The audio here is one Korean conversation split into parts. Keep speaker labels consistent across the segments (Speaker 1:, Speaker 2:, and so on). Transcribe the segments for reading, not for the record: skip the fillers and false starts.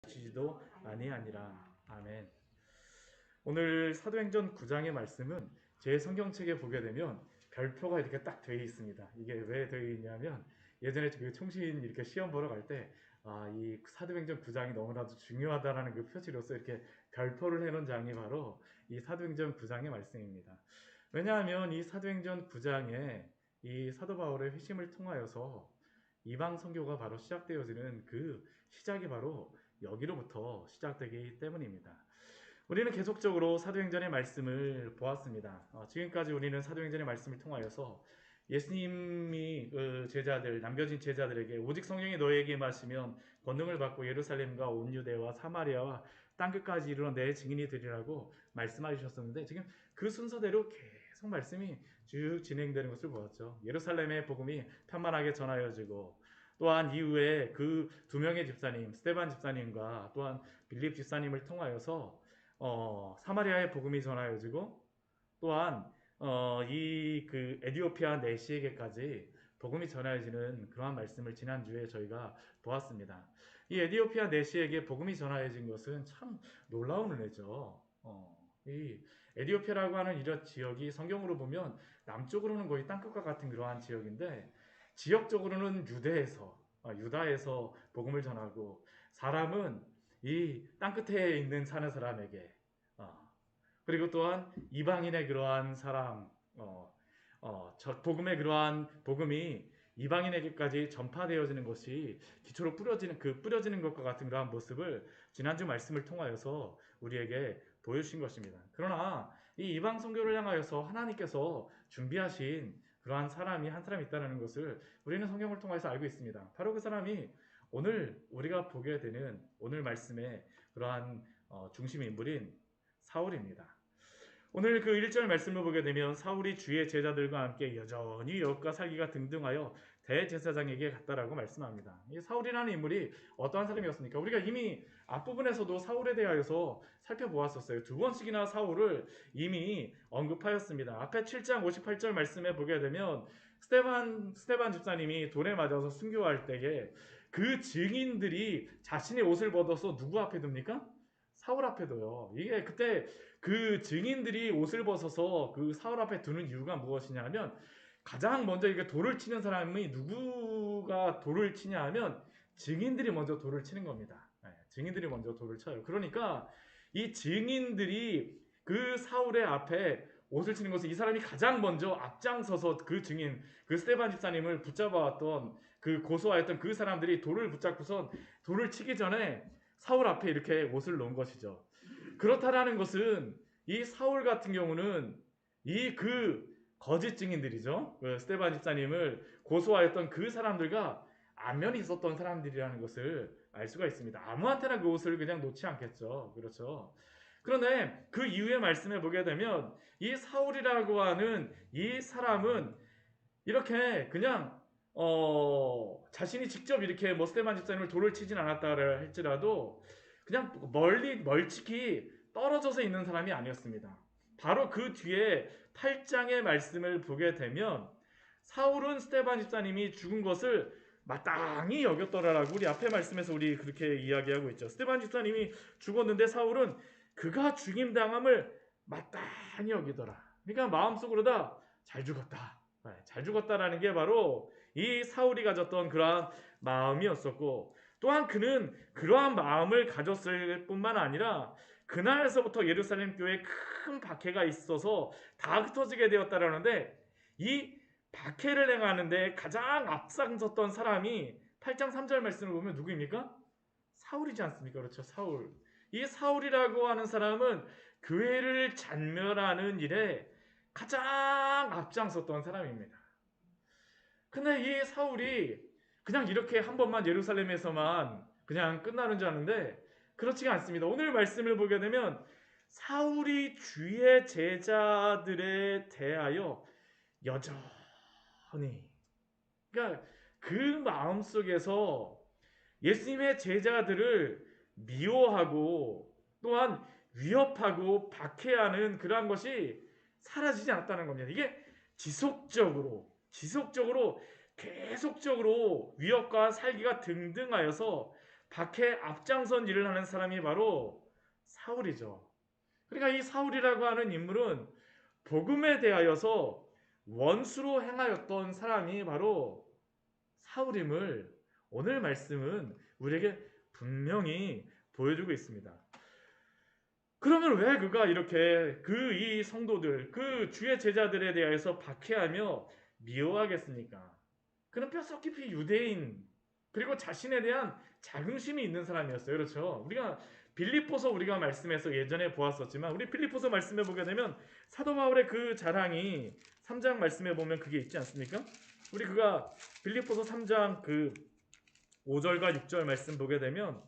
Speaker 1: 지도 아니하니라. 아멘. 오늘 사도행전 9장의 말씀은 제 성경책에 보게 되면 별표가 이렇게 딱 되어 있습니다. 이게 왜 되어 있냐면 예전에 그 총신 이렇게 시험 보러 갈 때 이 사도행전 9장이 너무나도 중요하다라는 그 표지로서 이렇게 별표를 해놓은 장이 바로 이 사도행전 9장의 말씀입니다. 왜냐하면 이 사도행전 9장에 이 사도 바울의 회심을 통하여서 이방 선교가 바로 시작되어지는 그 시작이 바로 여기로부터 시작되기 때문입니다. 우리는 계속적으로 사도행전의 말씀을 보았습니다. 지금까지 우리는 사도행전의 말씀을 통하여서 예수님이 제자들, 남겨진 제자들에게 오직 성령이 너희에게 임하시면 권능을 받고 예루살렘과 온 유대와 사마리아와 땅끝까지 이르러 내 증인이 되리라고 말씀하셨었는데 지금 그 순서대로 계속 말씀이 쭉 진행되는 것을 보았죠. 예루살렘의 복음이 편만하게 전하여지고 또한 이후에 그 두 명의 집사님, 스데반 집사님과 또한 빌립 집사님을 통하여서 사마리아의 복음이 전하여지고 또한 이 그 에디오피아 내시에게까지 복음이 전하여지는 그러한 말씀을 지난주에 저희가 보았습니다. 이 에디오피아 내시에게 복음이 전하여진 것은 참 놀라운 은혜죠. 이 에디오피아라고 하는 이런 지역이 성경으로 보면 남쪽으로는 거의 땅끝과 같은 그러한 지역인데 지역적으로는 유다에서 복음을 전하고 사람은 이 땅끝에 있는 사는 사람에게 그리고 또한 이방인의 그러한 사람 복음의 그러한 복음이 이방인에게까지 전파되어지는 것이 기초로 뿌려지는 것과 같은 그러한 모습을 지난주 말씀을 통하여서 우리에게 보여주신 것입니다. 그러나 이 이방 선교를 향하여서 하나님께서 준비하신 그러한 사람이 한 사람 있다는 것을 우리는 성경을 통해서 알고 있습니다. 바로 그 사람이 오늘 우리가 보게 되는 오늘 말씀의 그러한 중심 인물인 사울입니다. 오늘 그 1절 말씀을 보게 되면 사울이 주의 제자들과 함께 여전히 여호와과 살기가 등등하여 대제사장에게 갔다라고 말씀합니다. 이 사울이라는 인물이 어떠한 사람이었습니까? 우리가 이미 앞부분에서도 사울에 대하여서 살펴보았었어요. 두 번씩이나 사울을 이미 언급하였습니다. 앞에 7장 58절 말씀에 보게 되면 스데반 집사님이 돌에 맞아서 순교할 때에 그 증인들이 자신의 옷을 벗어서 누구 앞에 둡니까? 사울 앞에 둬요. 이게 그때 그 증인들이 옷을 벗어서 그 사울 앞에 두는 이유가 무엇이냐면 가장 먼저 이게 돌을 치는 사람이 누구가 돌을 치냐 하면 증인들이 먼저 돌을 치는 겁니다. 증인들이 먼저 돌을 쳐요. 그러니까 이 증인들이 그 사울의 앞에 옷을 치는 것은 이 사람이 가장 먼저 앞장서서 그 증인, 그 스데반 집사님을 붙잡아왔던 그 고소하였던 그 사람들이 돌을 붙잡고선 돌을 치기 전에 사울 앞에 이렇게 옷을 놓은 것이죠. 그렇다라는 것은 이 사울 같은 경우는 이 그 거짓 증인들이죠. 그 스데반 집사님을 고소하였던 그 사람들과 안면이 있었던 사람들이라는 것을 알 수가 있습니다. 아무한테나 그 옷을 그냥 놓지 않겠죠. 그렇죠. 그런데 그 이후의 말씀에 보게 되면 이 사울이라고 하는 이 사람은 이렇게 그냥 자신이 직접 이렇게 뭐 스데반 집사님을 돌을 치진 않았다 할지라도 그냥 멀찍이 떨어져서 있는 사람이 아니었습니다. 바로 그 뒤에 8장의 말씀을 보게 되면 사울은 스데반 집사님이 죽은 것을 마땅히 여겼더라라고 우리 앞에 말씀에서 우리 그렇게 이야기하고 있죠. 스데반 집사님이 죽었는데 사울은 그가 죽임당함을 마땅히 여기더라. 그러니까 마음속으로 다 잘 죽었다. 잘 죽었다라는 게 바로 이 사울이 가졌던 그러한 마음이었었고 또한 그는 그러한 마음을 가졌을 뿐만 아니라 그날에서부터 예루살렘 교회에 큰 박해가 있어서 다 흩어지게 되었다라는데 이 박해를 행하는데 가장 앞장섰던 사람이 8장 3절 말씀을 보면 누구입니까? 사울이지 않습니까? 그렇죠. 사울. 이 사울이라고 하는 사람은 교회를 잔멸하는 일에 가장 앞장섰던 사람입니다. 근데 이 사울이 그냥 이렇게 한 번만 예루살렘에서만 그냥 끝나는 줄 아는데 그렇지가 않습니다. 오늘 말씀을 보게 되면 사울이 주의 제자들에 대하여 여전히 그러니까 그 마음속에서 예수님의 제자들을 미워하고 또한 위협하고 박해하는 그러한 것이 사라지지 않았다는 겁니다. 이게 지속적으로 계속적으로 위협과 살기가 등등하여서 박해 앞장선 일을 하는 사람이 바로 사울이죠. 그러니까 이 사울이라고 하는 인물은 복음에 대하여서 원수로 행하였던 사람이 바로 사울임을 오늘 말씀은 우리에게 분명히 보여주고 있습니다. 그러면 왜 그가 이렇게 이 성도들, 그 주의 제자들에 대해서 박해하며 미워하겠습니까? 그는 뼛속 깊이 유대인, 그리고 자신에 대한 자긍심이 있는 사람이었어요. 그렇죠? 우리가 빌립보서 우리가 말씀에서 예전에 보았었지만 우리 빌립보서 말씀에 보게 되면 사도 바울의 그 자랑이 3장 말씀에 보면 그게 있지 않습니까? 우리 그가 빌립보서 3장 그 5절과 6절 말씀 보게 되면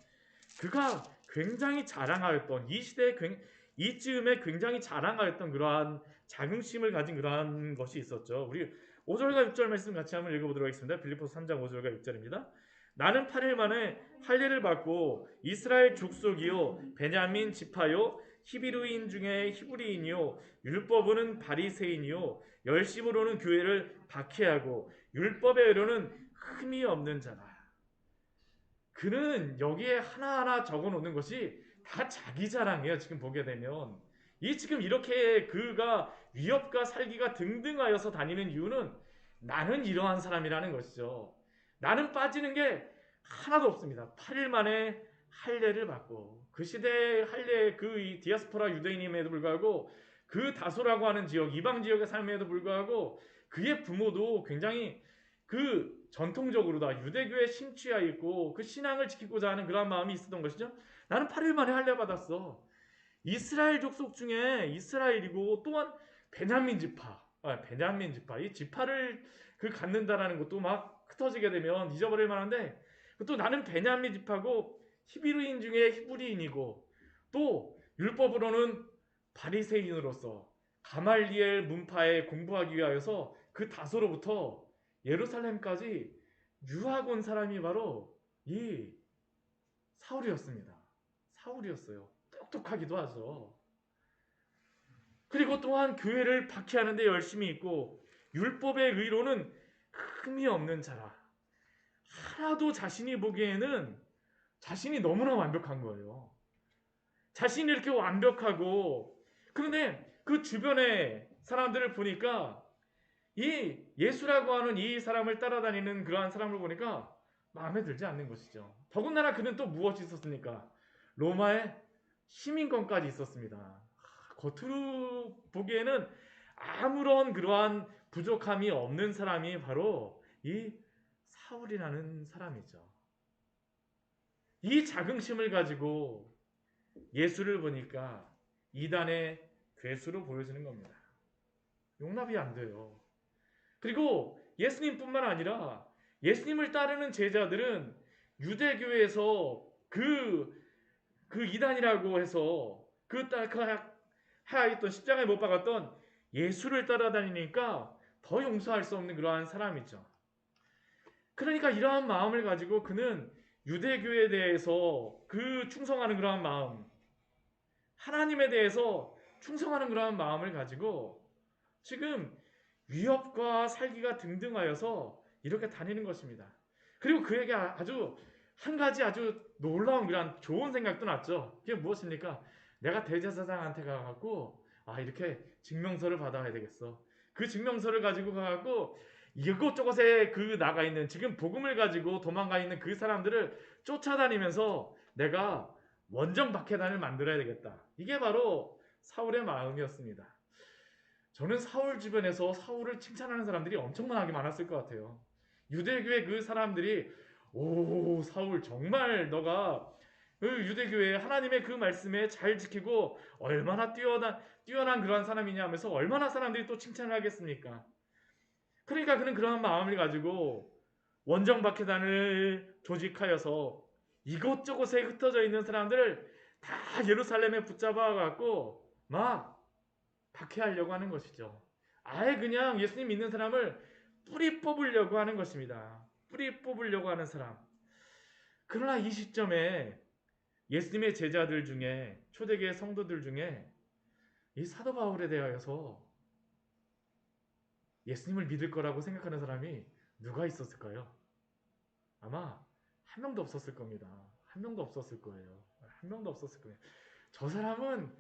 Speaker 1: 그가 굉장히 자랑하였던 이 시대에 이쯤에 굉장히 자랑하였던 그러한 자긍심을 가진 그러한 것이 있었죠. 우리 5절과 6절 말씀 같이 한번 읽어보도록 하겠습니다. 빌립보서 3장 5절과 6절입니다. 나는 8일 만에 할례를 받고 이스라엘 족속이요 베냐민 지파요 히브리인 중에 히브리인이요 율법으로는 바리새인이요 열심으로는 교회를 박해하고 율법에 의로는 흠이 없는 자라. 그는 여기에 하나하나 적어놓는 것이 다 자기 자랑이에요. 지금 보게 되면 지금 이렇게 그가 위협과 살기가 등등하여서 다니는 이유는 나는 이러한 사람이라는 것이죠. 나는 빠지는 게 하나도 없습니다. 8일 만에 할례를 받고 그 시대의 할례 이 디아스포라 유대인임에도 불구하고 그 다소라고 하는 지역 이방 지역의 삶에도 불구하고 그의 부모도 굉장히 전통적으로 다 유대교에 심취해 있고 그 신앙을 지키고자 하는 그런 마음이 있었던 것이죠. 나는 8일 만에 할례 받았어. 이스라엘 족속 중에 이스라엘이고 또한 베냐민 지파, 이 지파를 갖는다라는 것도 막 흩어지게 되면 잊어버릴 만한데 또 나는 베냐민 지파고 히브리인 중에 히브리인이고 또 율법으로는 바리새인으로서 가말리엘 문파에 공부하기 위하여서 그 다소로부터 예루살렘까지 유학 온 사람이 바로 이 사울이었습니다. 사울이었어요. 똑똑하기도 하죠. 그리고 또한 교회를 박해하는 데 열심히 있고 율법의 의로는 흠이 없는 자라. 하나도 자신이 보기에는 자신이 너무나 완벽한 거예요. 자신이 이렇게 완벽하고 그런데 그 주변의 사람들을 보니까 이 예수라고 하는 이 사람을 따라다니는 그러한 사람을 보니까 마음에 들지 않는 것이죠. 더군다나 그는 또 무엇이 있었습니까? 로마의 시민권까지 있었습니다. 겉으로 보기에는 아무런 그러한 부족함이 없는 사람이 바로 이 사울이라는 사람이죠. 이 자긍심을 가지고 예수를 보니까 이단의 괴수로 보여지는 겁니다. 용납이 안 돼요. 그리고 예수님뿐만 아니라 예수님을 따르는 제자들은 유대교에서 이단이라고 해서 하였던 십자가에 못 박았던 예수를 따라다니니까 더 용서할 수 없는 그러한 사람이죠. 그러니까 이러한 마음을 가지고 그는 유대교에 대해서 충성하는 그러한 마음, 하나님에 대해서 충성하는 그러한 마음을 가지고 지금 위협과 살기가 등등하여서 이렇게 다니는 것입니다. 그리고 그에게 한 가지 아주 놀라운 그런 좋은 생각도 났죠. 그게 무엇입니까? 내가 대제사장한테 가갖고 이렇게 증명서를 받아야 되겠어. 그 증명서를 가지고 가갖고 이곳저곳에 나가 있는 지금 복음을 가지고 도망가 있는 그 사람들을 쫓아다니면서 내가 원정 박해단을 만들어야 되겠다. 이게 바로 사울의 마음이었습니다. 저는 사울 주변에서 사울을 칭찬하는 사람들이 엄청나게 많았을 것 같아요. 유대교의 그 사람들이 사울 정말 너가 유대교회 하나님의 그 말씀에 잘 지키고 얼마나 뛰어난 그러한 사람이냐 하면서 얼마나 사람들이 또 칭찬을 하겠습니까? 그러니까 그는 그러한 마음을 가지고 원정박해단을 조직하여서 이곳저곳에 흩어져 있는 사람들을 다 예루살렘에 붙잡아 갖고 막 박해하려고 하는 것이죠. 아예 그냥 예수님 믿는 사람을 뿌리 뽑으려고 하는 것입니다. 뿌리 뽑으려고 하는 사람. 그러나 이 시점에 예수님의 제자들 중에 초대교회 성도들 중에 이 사도 바울에 대하여서 예수님을 믿을 거라고 생각하는 사람이 누가 있었을까요? 아마 한 명도 없었을 겁니다. 한 명도 없었을 거예요. 한 명도 없었을 거예요. 저 사람은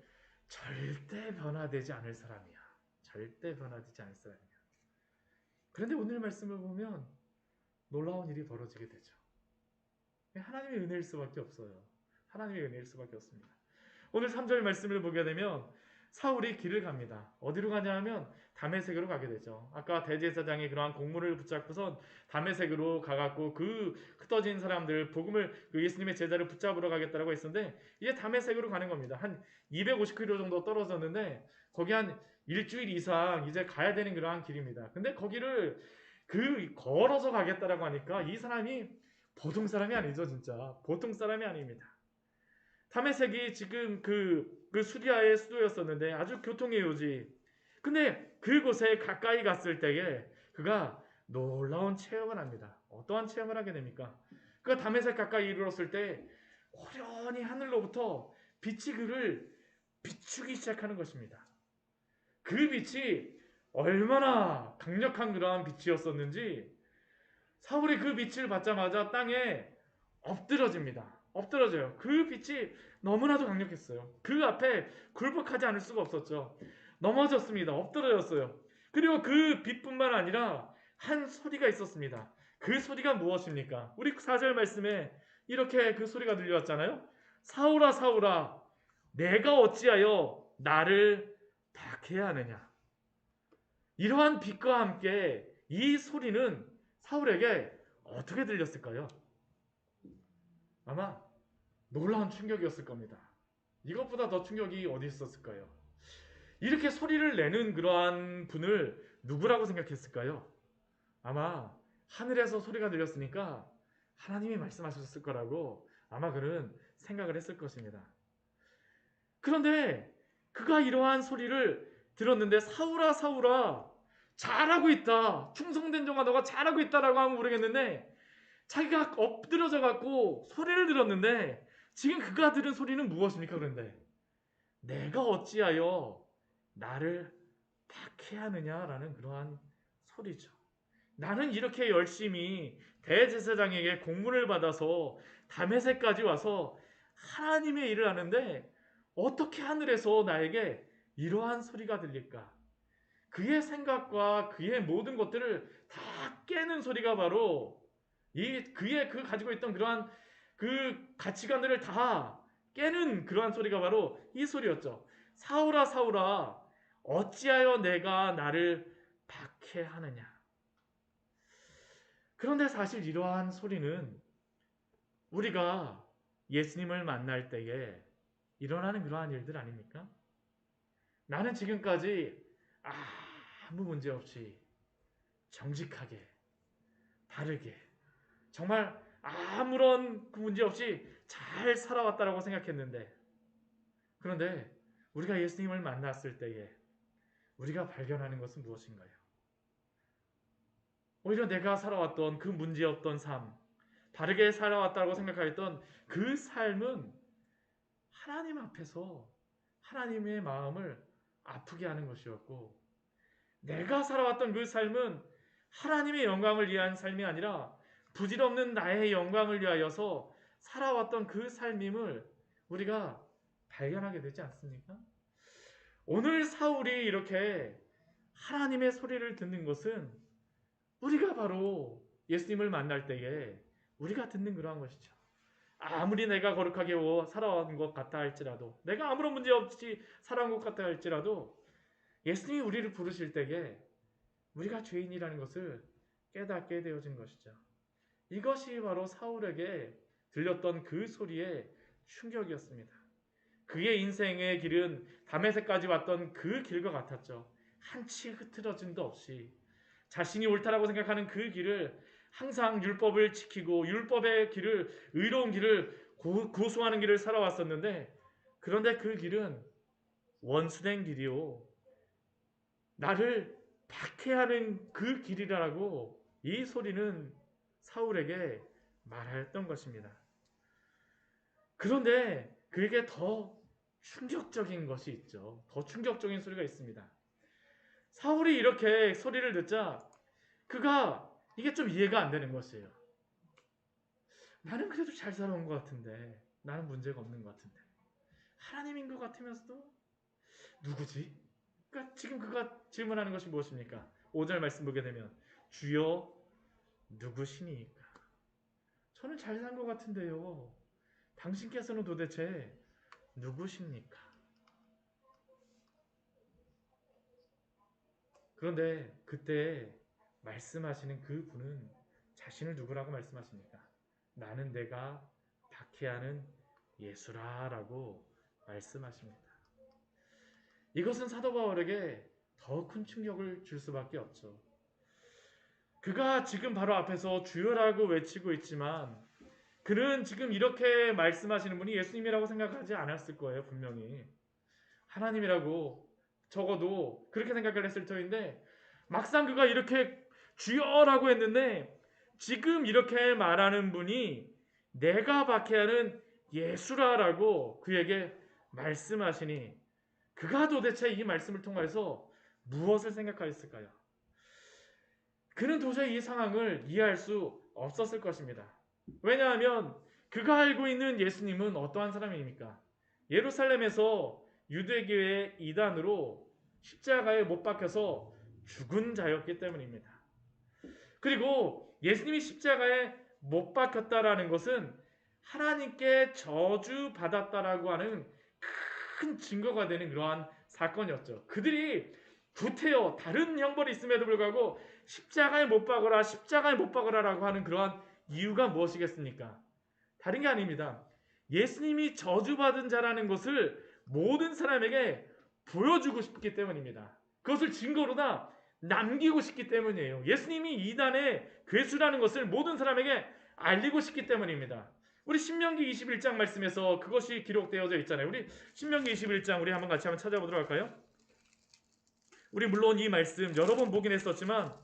Speaker 1: 절대 변화되지 않을 사람이야. 절대 변화되지 않을 사람이야. 그런데 오늘 말씀을 보면 놀라운 일이 벌어지게 되죠. 하나님의 은혜일 수밖에 없어요. 하나님의 은혜일 수밖에 없습니다. 오늘 3절 말씀을 보게 되면 사울이 길을 갑니다. 어디로 가냐 하면 다메섹으로 가게 되죠. 아까 대제사장이 그러한 공문을 붙잡고선 다메섹으로 가갖고 그 흩어진 사람들 복음을 그 예수님의 제자를 붙잡으러 가겠다라고 했었는데 이제 다메섹으로 가는 겁니다. 한 250km 정도 떨어졌는데 거기 한 일주일 이상 이제 가야 되는 그러한 길입니다. 근데 거기를 걸어서 가겠다라고 하니까 이 사람이 보통 사람이 아니죠. 진짜 보통 사람이 아닙니다. 다메섹이 지금 그 수리아의 수도였었는데 아주 교통의 요지. 근데 그곳에 가까이 갔을 때에 그가 놀라운 체험을 합니다. 어떠한 체험을 하게 됩니까? 그가 다메섹 가까이 이르렀을 때 호련히 하늘로부터 빛이 그를 비추기 시작하는 것입니다. 그 빛이 얼마나 강력한 그러한 빛이었었는지 사울이 그 빛을 받자마자 땅에 엎드러집니다. 엎드러져요. 그 빛이 너무나도 강력했어요. 그 앞에 굴복하지 않을 수가 없었죠. 넘어졌습니다. 엎드러졌어요. 그리고 그 빛뿐만 아니라 한 소리가 있었습니다. 그 소리가 무엇입니까? 우리 4절 말씀에 이렇게 그 소리가 들려왔잖아요. 사울아 사울아 내가 어찌하여 나를 박해야 하느냐. 이러한 빛과 함께 이 소리는 사울에게 어떻게 들렸을까요? 아마 놀라운 충격이었을 겁니다. 이것보다 더 충격이 어디 있었을까요? 이렇게 소리를 내는 그러한 분을 누구라고 생각했을까요? 아마 하늘에서 소리가 들렸으니까 하나님이 말씀하셨을 거라고 아마 그는 생각을 했을 것입니다. 그런데 그가 이러한 소리를 들었는데 사울아 사울아 잘하고 있다. 충성된 종아 너가 잘하고 있다라고 하면 모르겠는데 자기가 엎드려져 갖고 소리를 들었는데 지금 그가 들은 소리는 무엇입니까? 그런데 내가 어찌하여 나를 박해하느냐라는 그러한 소리죠. 나는 이렇게 열심히 대제사장에게 공문을 받아서 다메섹까지 와서 하나님의 일을 하는데 어떻게 하늘에서 나에게 이러한 소리가 들릴까? 그의 생각과 그의 모든 것들을 다 깨는 소리가 바로 그의 가지고 있던 그러한 그 가치관들을 다 깨는 그러한 소리가 바로 이 소리였죠. 사울아 사울아 어찌하여 내가 나를 박해하느냐. 그런데 사실 이러한 소리는 우리가 예수님을 만날 때에 일어나는 그러한 일들 아닙니까? 나는 지금까지 아무 문제 없이 정직하게 바르게 정말 아무런 문제 없이 잘 살아왔다라고 생각했는데 그런데 우리가 예수님을 만났을 때에 우리가 발견하는 것은 무엇인가요? 오히려 내가 살아왔던 그 문제 없던 삶 바르게 살아왔다고 생각하였던 그 삶은 하나님 앞에서 하나님의 마음을 아프게 하는 것이었고 내가 살아왔던 그 삶은 하나님의 영광을 위한 삶이 아니라 부질없는 나의 영광을 위하여서 살아왔던 그 삶임을 우리가 발견하게 되지 않습니까? 오늘 사울이 이렇게 하나님의 소리를 듣는 것은 우리가 바로 예수님을 만날 때에 우리가 듣는 그러한 것이죠. 아무리 내가 거룩하게 살아온 것 같다 할지라도 내가 아무런 문제 없이 살아온 것 같다 할지라도 예수님이 우리를 부르실 때에 우리가 죄인이라는 것을 깨닫게 되어진 것이죠. 이것이 바로 사울에게 들렸던 그 소리의 충격이었습니다. 그의 인생의 길은 다메섹까지 왔던 그 길과 같았죠. 한치 흐트러짐도 없이 자신이 옳다라고 생각하는 그 길을 항상 율법을 지키고 율법의 길을 의로운 길을 고수하는 길을 살아왔었는데 그런데 그 길은 원수된 길이요 나를 박해하는 그 길이라고 이 소리는 사울에게 말하였던 것입니다. 그런데 그에게 더 충격적인 것이 있죠. 더 충격적인 소리가 있습니다. 사울이 이렇게 소리를 듣자 그가 이게 좀 이해가 안 되는 것이에요. 나는 그래도 잘 살아온 것 같은데, 나는 문제가 없는 것 같은데, 하나님인 것 같으면서도 누구지? 그러니까 지금 그가 질문하는 것이 무엇입니까? 5절 말씀 보게 되면 주여 누구시니까? 저는 잘 산 것 같은데요. 당신께서는 도대체 누구십니까? 그런데 그때 말씀하시는 그 분은 자신을 누구라고 말씀하십니까? 나는 내가 박해하는 예수라라고 말씀하십니다. 이것은 사도 바울에게 더 큰 충격을 줄 수밖에 없죠. 그가 지금 바로 앞에서 주여라고 외치고 있지만 그는 지금 이렇게 말씀하시는 분이 예수님이라고 생각하지 않았을 거예요. 분명히 하나님이라고 적어도 그렇게 생각을 했을 터인데 막상 그가 이렇게 주여라고 했는데 지금 이렇게 말하는 분이 내가 박해하는 예수라라고 그에게 말씀하시니 그가 도대체 이 말씀을 통해서 무엇을 생각하였을까요? 그는 도저히 이 상황을 이해할 수 없었을 것입니다. 왜냐하면 그가 알고 있는 예수님은 어떠한 사람입니까? 예루살렘에서 유대교의 이단으로 십자가에 못 박혀서 죽은 자였기 때문입니다. 그리고 예수님이 십자가에 못 박혔다라는 것은 하나님께 저주받았다라고 하는 큰 증거가 되는 그러한 사건이었죠. 그들이 구태여 다른 형벌이 있음에도 불구하고 십자가에 못 박으라 십자가에 못 박으라라고 하는 그러한 이유가 무엇이겠습니까? 다른 게 아닙니다. 예수님이 저주받은 자라는 것을 모든 사람에게 보여주고 싶기 때문입니다. 그것을 증거로다 남기고 싶기 때문이에요. 예수님이 이단의 괴수라는 것을 모든 사람에게 알리고 싶기 때문입니다. 우리 신명기 21장 말씀에서 그것이 기록되어져 있잖아요. 우리 신명기 21장 우리 한번 같이 찾아보도록 할까요? 우리 물론 이 말씀 여러 번 보긴 했었지만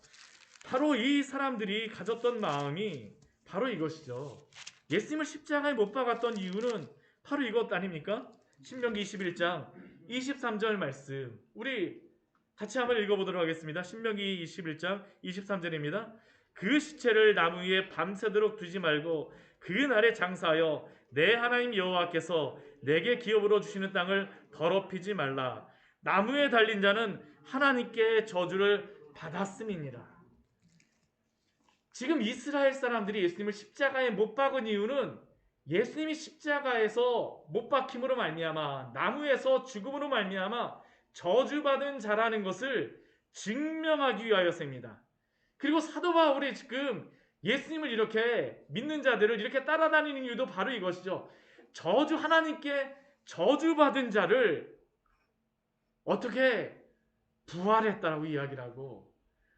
Speaker 1: 바로 이 사람들이 가졌던 마음이 바로 이것이죠. 예수님을 십자가에 못 박았던 이유는 바로 이것 아닙니까? 신명기 21장 23절 말씀 우리 같이 한번 읽어보도록 하겠습니다. 신명기 21장 23절입니다. 그 시체를 나무 위에 밤새도록 두지 말고 그 날에 장사하여 내 하나님 여호와께서 내게 기업으로 주시는 땅을 더럽히지 말라. 나무에 달린 자는 하나님께 저주를 받았음이니라. 지금 이스라엘 사람들이 예수님을 십자가에 못 박은 이유는 예수님이 십자가에서 못 박힘으로 말미암아 나무에서 죽음으로 말미암아 저주받은 자라는 것을 증명하기 위하여서입니다. 그리고 사도 바울이 지금 예수님을 이렇게 믿는 자들을 이렇게 따라다니는 이유도 바로 이것이죠. 하나님께 저주받은 자를 어떻게 부활했다라고 이야기를 하고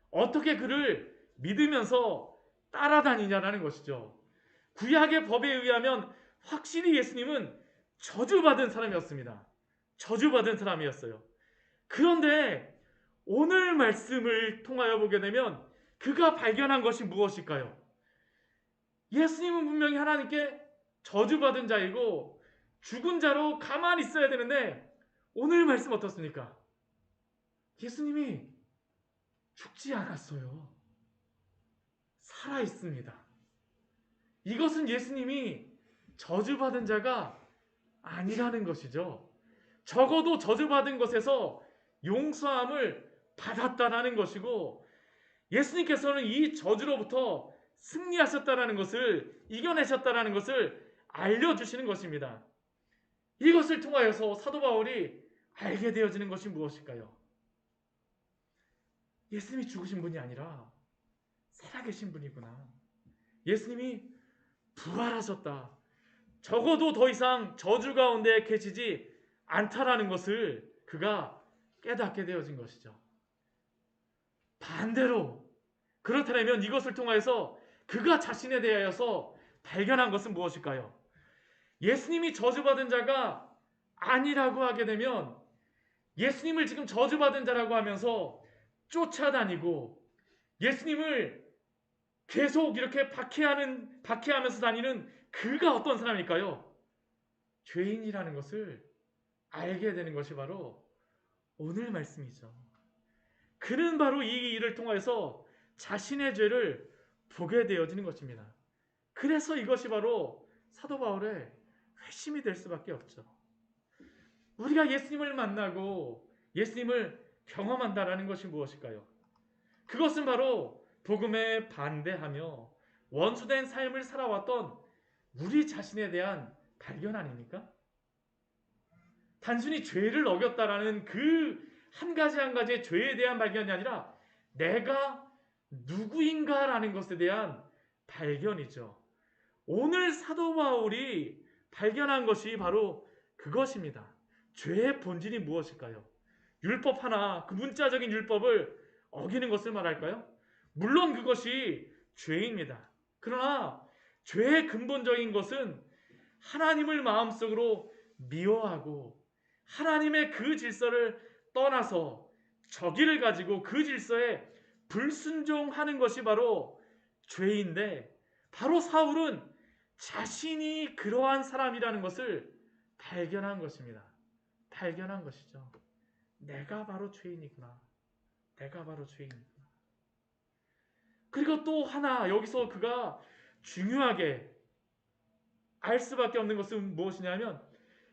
Speaker 1: 어떻게 그를 믿으면서 따라다니냐라는 것이죠. 구약의 법에 의하면 확실히 예수님은 저주받은 사람이었습니다. 저주받은 사람이었어요. 그런데 오늘 말씀을 통하여 보게 되면 그가 발견한 것이 무엇일까요? 예수님은 분명히 하나님께 저주받은 자이고 죽은 자로 가만히 있어야 되는데 오늘 말씀 어떻습니까? 예수님이 죽지 않았어요. 살아 있습니다. 이것은 예수님이 저주받은 자가 아니라는 것이죠. 적어도 저주받은 것에서 용서함을 받았다라는 것이고 예수님께서는 이 저주로부터 승리하셨다라는 것을 이겨내셨다라는 것을 알려주시는 것입니다. 이것을 통하여서 사도 바울이 알게 되어지는 것이 무엇일까요? 예수님이 죽으신 분이 아니라 살아계신 분이구나. 예수님이 부활하셨다. 적어도 더 이상 저주 가운데 계시지 않다라는 것을 그가 깨닫게 되어진 것이죠. 반대로 그렇다면 이것을 통하여서 그가 자신에 대하여서 발견한 것은 무엇일까요? 예수님이 저주받은 자가 아니라고 하게 되면 예수님을 지금 저주받은 자라고 하면서 쫓아다니고 예수님을 계속 이렇게 박해하면서 다니는 그가 어떤 사람일까요? 죄인이라는 것을 알게 되는 것이 바로 오늘 말씀이죠. 그는 바로 이 일을 통해서 자신의 죄를 보게 되어지는 것입니다. 그래서 이것이 바로 사도 바울의 회심이 될 수밖에 없죠. 우리가 예수님을 만나고 예수님을 경험한다라는 것이 무엇일까요? 그것은 바로 복음에 반대하며 원수된 삶을 살아왔던 우리 자신에 대한 발견 아닙니까? 단순히 죄를 어겼다라는 그 한 가지 한 가지의 죄에 대한 발견이 아니라 내가 누구인가라는 것에 대한 발견이죠. 오늘 사도 바울이 발견한 것이 바로 그것입니다. 죄의 본질이 무엇일까요? 율법 하나, 그 문자적인 율법을 어기는 것을 말할까요? 물론 그것이 죄입니다. 그러나 죄의 근본적인 것은 하나님을 마음속으로 미워하고 하나님의 그 질서를 떠나서 저기를 가지고 그 질서에 불순종하는 것이 바로 죄인데, 바로 사울은 자신이 그러한 사람이라는 것을 발견한 것입니다. 발견한 것이죠. 내가 바로 죄인이구나. 내가 바로 죄인이구나. 그리고 또 하나 여기서 그가 중요하게 알 수밖에 없는 것은 무엇이냐면,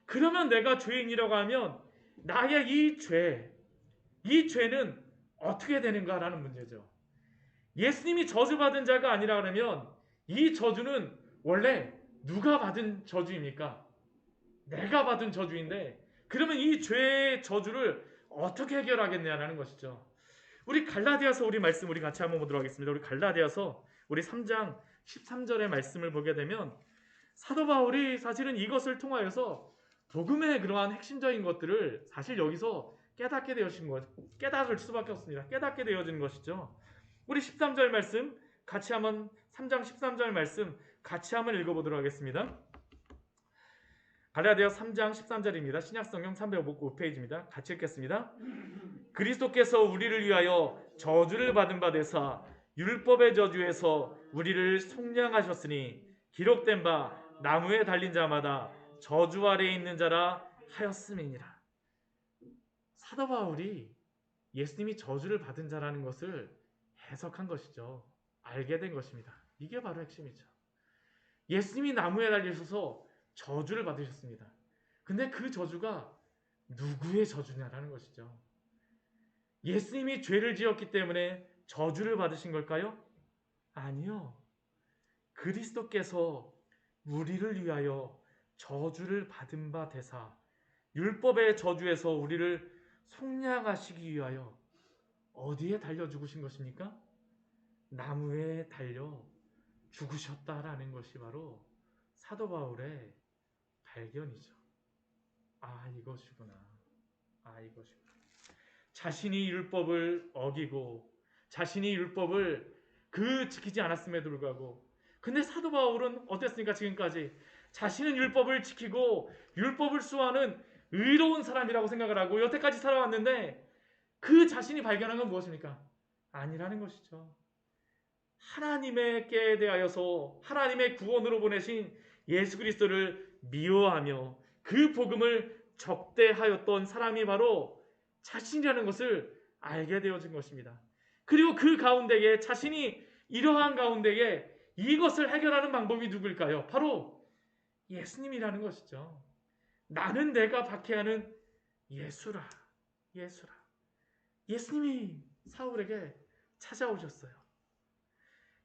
Speaker 1: 그러면 내가 죄인이라고 하면 나의 이 죄는 어떻게 되는가라는 문제죠. 예수님이 저주받은 자가 아니라 그러면 이 저주는 원래 누가 받은 저주입니까? 내가 받은 저주인데, 그러면 이 죄의 저주를 어떻게 해결하겠냐라는 것이죠. 우리 갈라디아서 우리 말씀 우리 같이 한번 보도록 하겠습니다. 우리 갈라디아서 우리 3장 13절의 말씀을 보게 되면 사도 바울이 사실은 이것을 통하여서 복음의 그러한 핵심적인 것들을 사실 여기서 깨닫게 되어진 것, 깨달을 수밖에 없습니다. 깨닫게 되어지는 것이죠. 우리 13절 말씀 같이 한번 3장 13절 말씀 같이 한번 읽어보도록 하겠습니다. 갈라디아 3장 13절입니다. 신약성경 355페이지입니다. 같이 읽겠습니다. 그리스도께서 우리를 위하여 저주를 받은 바 되사 율법의 저주에서 우리를 속량하셨으니 기록된 바 나무에 달린 자마다 저주 아래에 있는 자라 하였음이니라. 사도 바울이 예수님이 저주를 받은 자라는 것을 해석한 것이죠. 알게 된 것입니다. 이게 바로 핵심이죠. 예수님이 나무에 달리셔서 저주를 받으셨습니다. 근데 그 저주가 누구의 저주냐라는 것이죠. 예수님이 죄를 지었기 때문에 저주를 받으신 걸까요? 아니요. 그리스도께서 우리를 위하여 저주를 받은 바 되사 율법의 저주에서 우리를 속량하시기 위하여 어디에 달려 죽으신 것입니까? 나무에 달려 죽으셨다라는 것이 바로 사도 바울의 발견이죠. 아, 이것이구나. 아, 이것이구나. 자신이 율법을 어기고 자신이 율법을 지키지 않았음에도 불구하고, 근데 사도 바울은 어땠습니까? 지금까지 자신은 율법을 지키고 율법을 수호하는 의로운 사람이라고 생각을 하고 여태까지 살아왔는데 그 자신이 발견한 건 무엇입니까? 아니라는 것이죠. 하나님께 대하여서 하나님의 구원으로 보내신 예수 그리스도를 미워하며 그 복음을 적대하였던 사람이 바로 자신이라는 것을 알게 되어진 것입니다. 그리고 그 가운데에 자신이 이러한 가운데에 이것을 해결하는 방법이 누구일까요? 바로 예수님이라는 것이죠. 나는 내가 박해하는 예수라. 예수라. 예수님이 사울에게 찾아오셨어요.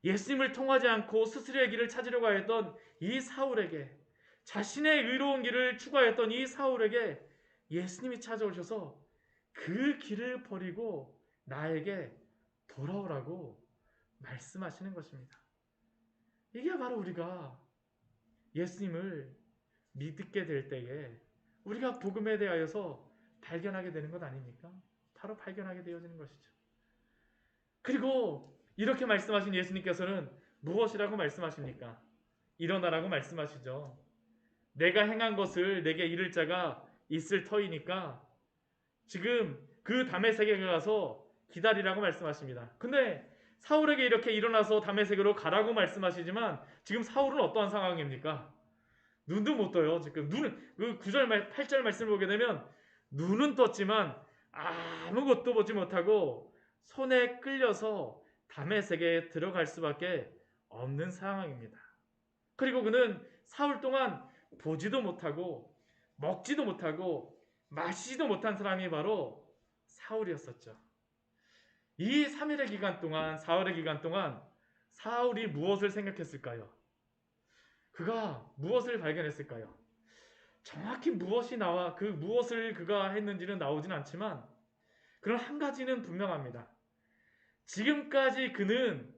Speaker 1: 예수님을 통하지 않고 스스로의 길을 찾으려고 하였던 이 사울에게, 자신의 의로운 길을 추구하였던 이 사울에게 예수님이 찾아오셔서 그 길을 버리고 나에게 돌아오라고 말씀하시는 것입니다. 이게 바로 우리가 예수님을 믿게 될 때에 우리가 복음에 대하여서 발견하게 되는 것 아닙니까? 바로 발견하게 되어지는 것이죠. 그리고 이렇게 말씀하신 예수님께서는 무엇이라고 말씀하십니까? 일어나라고 말씀하시죠. 내가 행한 것을 내게 이를 자가 있을 터이니까 지금 그 다메섹에 가서 기다리라고 말씀하십니다. 근데 사울에게 이렇게 일어나서 다메섹으로 가라고 말씀하시지만 지금 사울은 어떠한 상황입니까? 눈도 못 떠요. 지금 눈은 그 9절 8절 말씀을 보게 되면 눈은 떴지만 아무것도 보지 못하고 손에 끌려서 다메섹에 들어갈 수밖에 없는 상황입니다. 그리고 그는 사흘 동안 보지도 못하고 먹지도 못하고 마시지도 못한 사람이 바로 사울이었었죠. 이 3일의 기간 동안, 4일의 기간 동안 사울이 무엇을 생각했을까요? 그가 무엇을 발견했을까요? 정확히 무엇이 나와 그 무엇을 그가 했는지는 나오진 않지만 그런 한 가지는 분명합니다. 지금까지 그는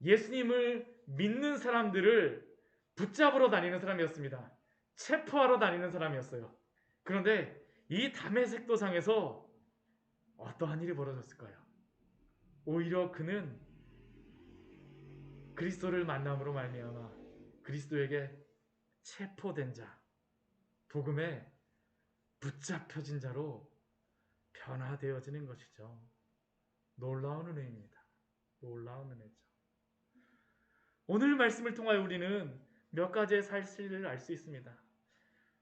Speaker 1: 예수님을 믿는 사람들을 붙잡으러 다니는 사람이었습니다. 체포하러 다니는 사람이었어요. 그런데 이 다메섹 도상에서 어떠한 일이 벌어졌을까요? 오히려 그는 그리스도를 만남으로 말미암아 그리스도에게 체포된 자, 복음에 붙잡혀진 자로 변화되어지는 것이죠. 놀라운 은혜입니다. 놀라운 은혜죠. 오늘 말씀을 통하여 우리는 몇 가지의 사실을 알 수 있습니다.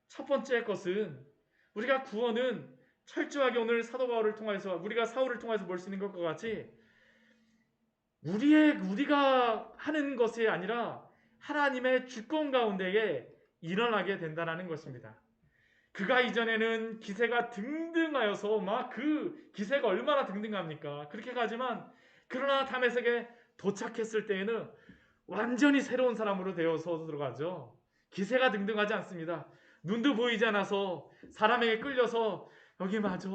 Speaker 1: 첫 번째 것은 우리가 구원은 철저하게 오늘 사도 바울을 통해서 우리가 사울을 통해서 볼 수 있는 것과 같이 우리가 하는 것이 아니라 하나님의 주권 가운데에 일어나게 된다는 것입니다. 그가 이전에는 기세가 등등하여서 막 그 기세가 얼마나 등등합니까? 그렇게 가지만 그러나 다메섹에 도착했을 때에는 완전히 새로운 사람으로 되어서 들어가죠. 기세가 등등하지 않습니다. 눈도 보이지 않아서 사람에게 끌려서 여기 맞아.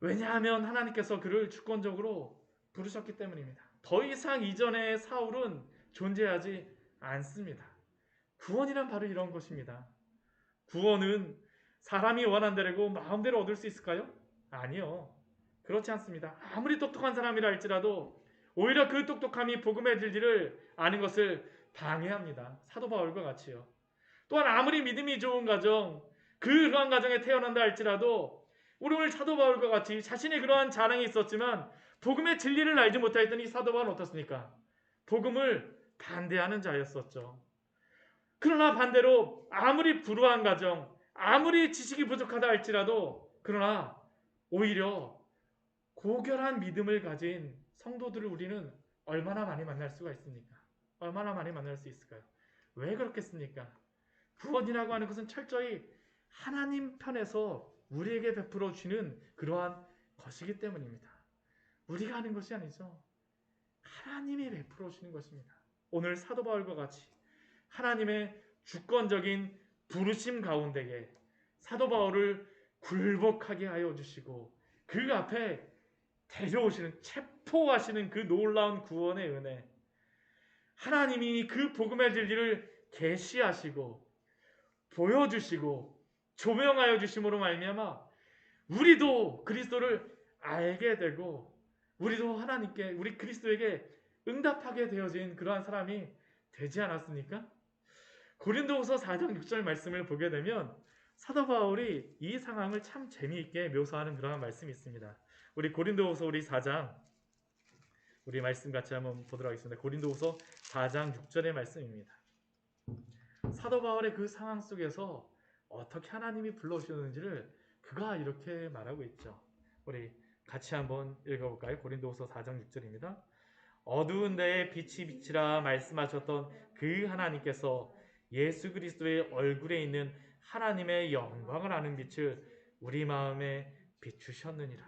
Speaker 1: 왜냐하면 하나님께서 그를 주권적으로 부르셨기 때문입니다. 더 이상 이전의 사울은 존재하지 않습니다. 구원이란 바로 이런 것입니다. 구원은 사람이 원한 대로 마음대로 얻을 수 있을까요? 아니요. 그렇지 않습니다. 아무리 똑똑한 사람이라 할지라도 오히려 그 똑똑함이 복음의 진리를 아는 것을 방해합니다. 사도 바울과 같이요. 또한 아무리 믿음이 좋은 가정, 그러한 가정에 태어난다 할지라도 우리 오늘 사도 바울과 같이 자신의 그러한 자랑이 있었지만 복음의 진리를 알지 못하였더니 사도 바울은 어떻습니까? 복음을 반대하는 자였었죠. 그러나 반대로 아무리 불우한 가정, 아무리 지식이 부족하다 할지라도 그러나 오히려 고결한 믿음을 가진 성도들을 우리는 얼마나 많이 만날 수가 있습니까? 얼마나 많이 만날 수 있을까요? 왜 그렇겠습니까? 구원이라고 하는 것은 철저히 하나님 편에서 우리에게 베풀어 주시는 그러한 것이기 때문입니다. 우리가 하는 것이 아니죠. 하나님이 베풀어 주시는 것입니다. 오늘 사도 바울과 같이 하나님의 주권적인 부르심 가운데에 사도 바울을 굴복하게 하여 주시고 그 앞에 데려오시는, 체포하시는 그 놀라운 구원의 은혜, 하나님이 그 복음의 진리를 계시하시고 보여주시고 조명하여 주심으로 말미암아 우리도 그리스도를 알게 되고 우리도 하나님께, 우리 그리스도에게 응답하게 되어진 그러한 사람이 되지 않았습니까? 고린도후서 4장 6절 말씀을 보게 되면 사도 바울이 이 상황을 참 재미있게 묘사하는 그러한 말씀이 있습니다. 우리 고린도후서 우리 4장 우리 말씀 같이 한번 보도록 하겠습니다. 고린도후서 4장 6절의 말씀입니다. 사도 바울의 그 상황 속에서 어떻게 하나님이 불러오셨는지를 그가 이렇게 말하고 있죠. 우리 같이 한번 읽어볼까요? 고린도후서 4장 6절입니다. 어두운 데에 빛이 비치라 말씀하셨던 그 하나님께서 예수 그리스도의 얼굴에 있는 하나님의 영광을 아는 빛을 우리 마음에 비추셨느니라.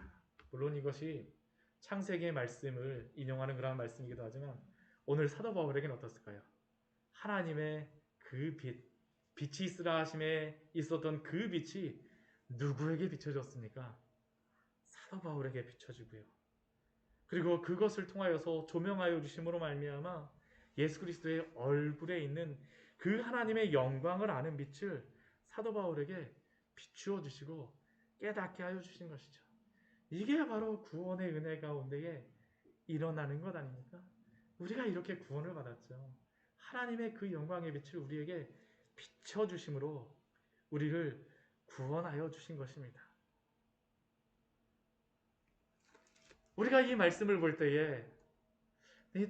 Speaker 1: 물론 이것이 창세기의 말씀을 인용하는 그런 말씀이기도 하지만 오늘 사도 바울에게는 어떻을까요? 하나님의 그 빛이 있으라 하심에 있었던 그 빛이 누구에게 비춰졌습니까? 사도 바울에게 비춰지고요. 그리고 그것을 통하여서 조명하여 주심으로 말미암아 예수 그리스도의 얼굴에 있는 그 하나님의 영광을 아는 빛을 사도 바울에게 비추어 주시고 깨닫게 하여 주신 것이죠. 이게 바로 구원의 은혜 가운데에 일어나는 것 아닙니까? 우리가 이렇게 구원을 받았죠. 하나님의 그 영광의 빛을 우리에게 비춰주심으로 우리를 구원하여 주신 것입니다. 우리가 이 말씀을 볼 때에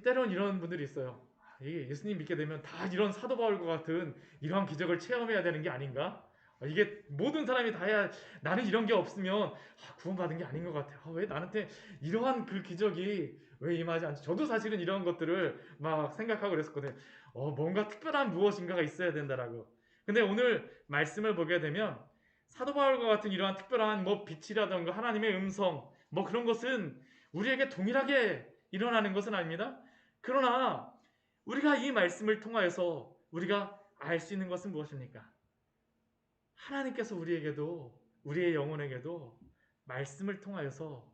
Speaker 1: 때론 이런 분들이 있어요. 예수님 믿게 되면 다 이런 사도 바울과 같은 이러한 기적을 체험해야 되는 게 아닌가? 이게 모든 사람이 다 해야, 나는 이런 게 없으면 구원받은 게 아닌 것 같아. 왜 나한테 이러한 그 기적이 왜 임하지 않지? 저도 사실은 이런 것들을 막 생각하고 그랬었거든요. 뭔가 특별한 무엇인가가 있어야 된다라고. 근데 오늘 말씀을 보게 되면 사도 바울과 같은 이러한 특별한 뭐 빛이라던가 하나님의 음성 뭐 그런 것은 우리에게 동일하게 일어나는 것은 아닙니다. 그러나 우리가 이 말씀을 통하여서 우리가 알 수 있는 것은 무엇입니까? 하나님께서 우리에게도 우리의 영혼에게도 말씀을 통하여서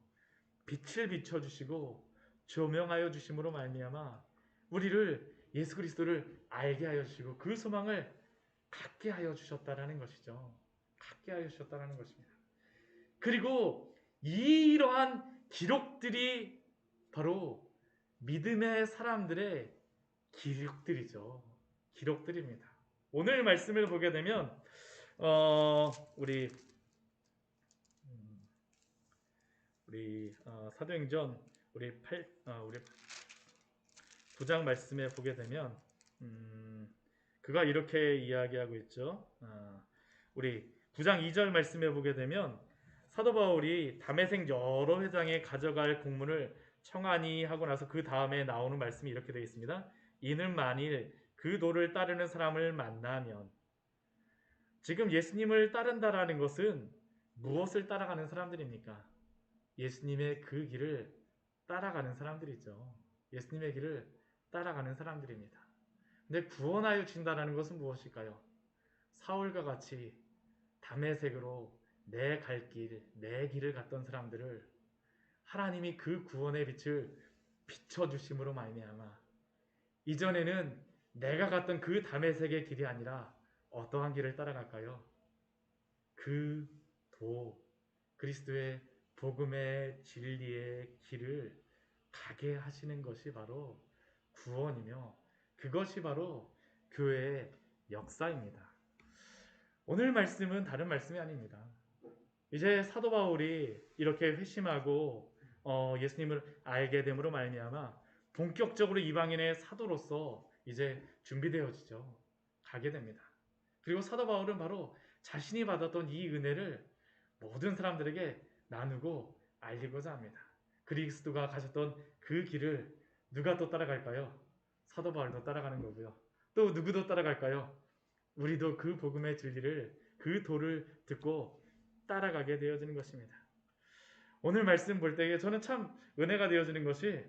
Speaker 1: 빛을 비춰 주시고 조명하여 주심으로 말미암아 우리를 예수 그리스도를 알게 하여 주시고 그 소망을 갖게 하여 주셨다라는 것이죠. 갖게 하여 주셨다라는 것입니다. 그리고 이러한 기록들이 바로 믿음의 사람들의 기록들이죠. 기록들입니다. 오늘 말씀을 보게 되면 우리 사도행전 우리 9장 말씀에 보게 되면 그가 이렇게 이야기하고 있죠. 우리 9장 2절 말씀에 보게 되면 사도 바울이 담에색 여러 회장에 가져갈 공문을 청하니 하고 나서 그 다음에 나오는 말씀이 이렇게 되어 있습니다. 이는 만일 그 도를 따르는 사람을 만나면, 지금 예수님을 따른다라는 것은 무엇을 따라가는 사람들입니까? 예수님의 그 길을 따라가는 사람들이죠. 예수님의 길을 따라가는 사람들입니다. 근데 구원하여 주신다는 것은 무엇일까요? 사울과 같이 담에색으로 내 갈 길, 내 길을 갔던 사람들을 하나님이 그 구원의 빛을 비춰주심으로 말미암아 이전에는 내가 갔던 그 담에색의 길이 아니라 어떠한 길을 따라갈까요? 그 도, 그리스도의 복음의 진리의 길을 가게 하시는 것이 바로 구원이며 그것이 바로 교회의 역사입니다. 오늘 말씀은 다른 말씀이 아닙니다. 이제 사도 바울이 이렇게 회심하고 예수님을 알게 됨으로 말미암아 본격적으로 이방인의 사도로서 이제 준비되어지죠. 가게 됩니다. 그리고 사도 바울은 바로 자신이 받았던 이 은혜를 모든 사람들에게 나누고 알리고자 합니다. 그리스도가 가셨던 그 길을 누가 또 따라갈까요? 사도 바울도 따라가는 거고요. 또 누구도 따라갈까요? 우리도 그 복음의 진리를, 그 도를 듣고 따라가게 되어지는 것입니다. 오늘 말씀 볼 때에 저는 참 은혜가 되어지는 것이,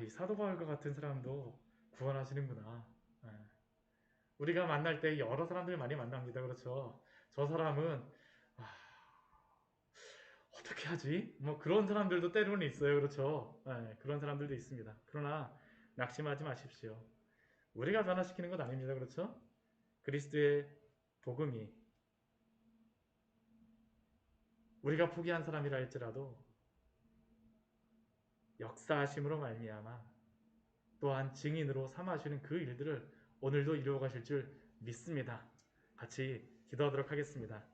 Speaker 1: 이 사도 바울과 같은 사람도 구원하시는구나. 우리가 만날 때 여러 사람들 많이 만납니다. 그렇죠? 저 사람은 어떻게 하지? 뭐 그런 사람들도 때로는 있어요. 그렇죠? 그런 사람들도 있습니다. 그러나 낙심하지 마십시오. 우리가 변화시키는 것 아닙니다. 그렇죠? 그리스도의 복음이 우리가 포기한 사람이라 할지라도 역사하심으로 말미암아 또한 증인으로 삼아주는 그 일들을 오늘도 이루어 가실 줄 믿습니다. 같이 기도하도록 하겠습니다.